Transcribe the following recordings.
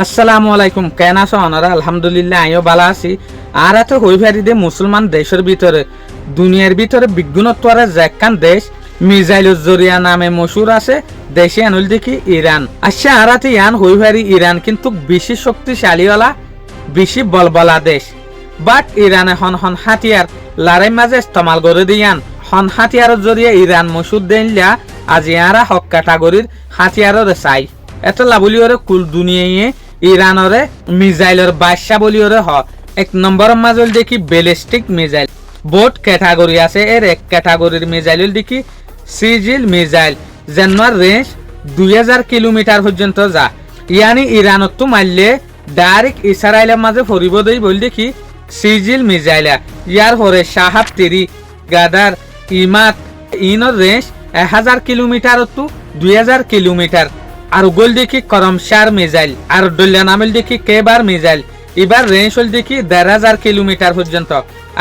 আসসালামু আলাইকুম, কেন আছো ওনারা? আলহামদুলিল্লাহ আমিও ভালো আছি। আর এত হই ফারি দে মুসলমান দেশের ভিতরে দুনিয়ার ভিতরে বিজ্ঞানত্বরে যেখান দেশ মিসাইলের জরিয়া নামে মশুর আছে দেশে আনুল দেখি ইরান। আচ্ছা আরাতে ইয়ান হই ফারি ইরান কিন্তু বেশি শক্তিশালীওয়ালা বেশি বলবলা দেশ। বাট ইরানে হন হন হাতিয়ার লড়াই মাঝে ইস্তেমাল করে দিয়ান হন হাতিয়ারের জরিয়া ইরান মশুর দেনলা আজ ইয়ারা হক ক্যাটাগরির হাতিয়ারের চাই এত লাবলি ওরে কুল দুনিয়ায় ইরানরে মিসাইলের বাদশা বলি ওরে হ। এক নম্বরের মাজল দেখি ব্যালিস্টিক মিসাইল বোট ক্যাটাগরি আছে। এর এক ক্যাটাগরির মিসাইল দেখি সিজিল মিসাইল যেনার রেঞ্জ 2000 কিলোমিটার পর্যন্ত যা। ইয়ানি ইরানত তো মারলে ডাইরেক্ট ইসরায়েলের মাঝে ফরিব দেই বল দেখি সিজিল মিসাইল। ইয়ার পরে সাহাব তিরি গাদার ইমাত ইনর রেঞ্জ 1000 কিলোমিটার তো 2000 কিলোমিটার। আর গোল দেখি করমশার মিসাইল আর ডল্লা নামেল দেখি কেবার মিসাইল এবার রেঞ্জ হল দেখি 1500 কিলোমিটার পর্যন্ত।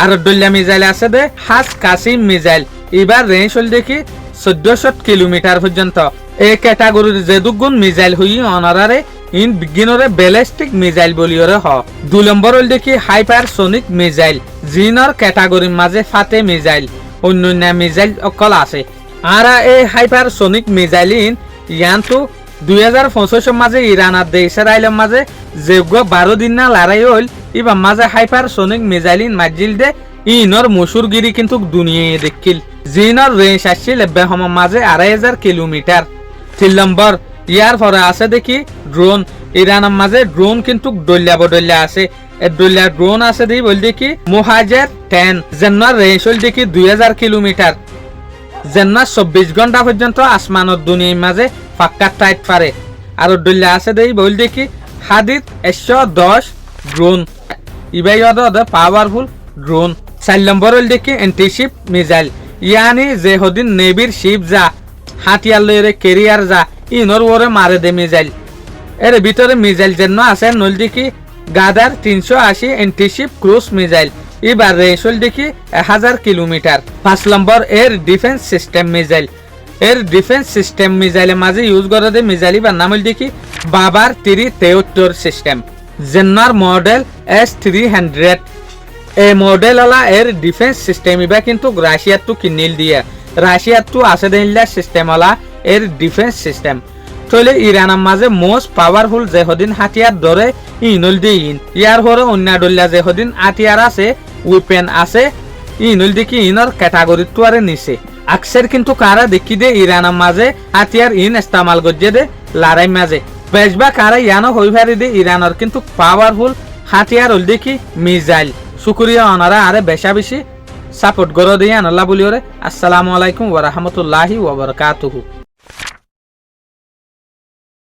আর ডল্লা মিসাইল আছে দে হাস কাসিম মিসাইল এবার রেঞ্জ হল দেখি 1400 কিলোমিটার পর্যন্ত। এই ক্যাটাগরির যে দুগুণ মিসাইল হই অনারারে ইন বিজ্ঞানরে ব্যালিস্টিক মিসাইল বলিওরে হ। 2 নম্বর হল দেখি হাইপারসোনিক মিসাইল জিনর ক্যাটাগরির মাঝে ফাতে মিসাইল অন্যান্য মিসাইল অকল আছে। আর এই হাইপারসোনিক মিসাইল ইয়ান্তু 2025 মাঝে ইরান আর ইসরায়েলের মাঝে যোগ্য 12 দিন না লড়াই হল এবার মাঝে হাইপারসোনিক মিসাইল মাজিল দে ইনর মশুরগিরি কিন্তু দুনিয়ায় দেখিল জিনর রেঞ্জ আসছিল বেহম মাঝে 2500 কিলোমিটার। 3 নম্বর ইয়ার পরে আছে দেখি ড্রোন ইরানের মাঝে ড্রোন কিন্তু ডল্লা বডল্লা আছে। ডল্লা ড্রোন আছে দেখি বল দেখি মোহাজের 10 যেনার রেঞ্জ হল দেখি 2000 কিলোমিটার যেনা 24 ঘন্টা পর্যন্ত আসমানের দুনিয়ার মাঝে ফাক্কা টাইট পারে। আর ডল্লা আছে দেই বল দেখি হাদিদ 110 ড্রোন ইবাই পাওয়ারফুল ড্রোন। 4 নম্বর হল দেখি অ্যান্টিশিপ মিসাইল ইয়ানি যে হদিন নেভির শিপ যা হাতিয়ার লইরে কেরিয়ার যা ইনর ওরে মারে দে মিসাইল। এর ভিতরে মিসাইল যেন আছে নল দেখি গাদার 380 অ্যান্টিশিপ ক্রুজ মিসাইল এবার রেঞ্জ হল দেখি 1000 কিলোমিটার। 5 নম্বর এর ডিফেন্স সিস্টেম মিসাইল এর ডিফেন্স সিস্টেম মিসাইলের মাঝে ইউজ করে দে মিসাইল এবার নাম হল দেখি বাবার 373 সিস্টেম জেনার মডেল S300। এই মডেল আলা এর ডিফেন্স সিস্টেম এবার কিন্তু রাশিয়ার তো কিনিল দিয়ে রাশিয়ার তো আছে দিল্লা সিস্টেম আলা এর ডিফেন্স সিস্টেম চলে ইরানের মাঝে মোস্ট পাওয়ারফুল যে হদিন হাতিয়ার ধরে ইনল দিয়ে ইয়ার পরে অন্য ডল্লা যে হদিন হাতিয়ার আছে উইপেন আছে ইনল দেখি ইনর ক্যাটাগরি তো আরে নিছে আকসের কিন্তু কারা দেখি দে ইরানের মাঝে হাতিয়ার ইন ইস্তেমাল করছে দে লড়াই মাঝে বেশবা কারা ইয়ানো হই ফারি দে ইরানের কিন্তু পাওয়ারফুল হাতিয়ার হল দেখি মিসাইল। শুকরিয়া ওনারা আরে বেশা বেশি সাপোর্ট করে দিয়ে আল্লাহ বলিওরে। আসসালামু আলাইকুম ওয়া রাহমাতুল্লাহি ওয়া বারাকাতুহু।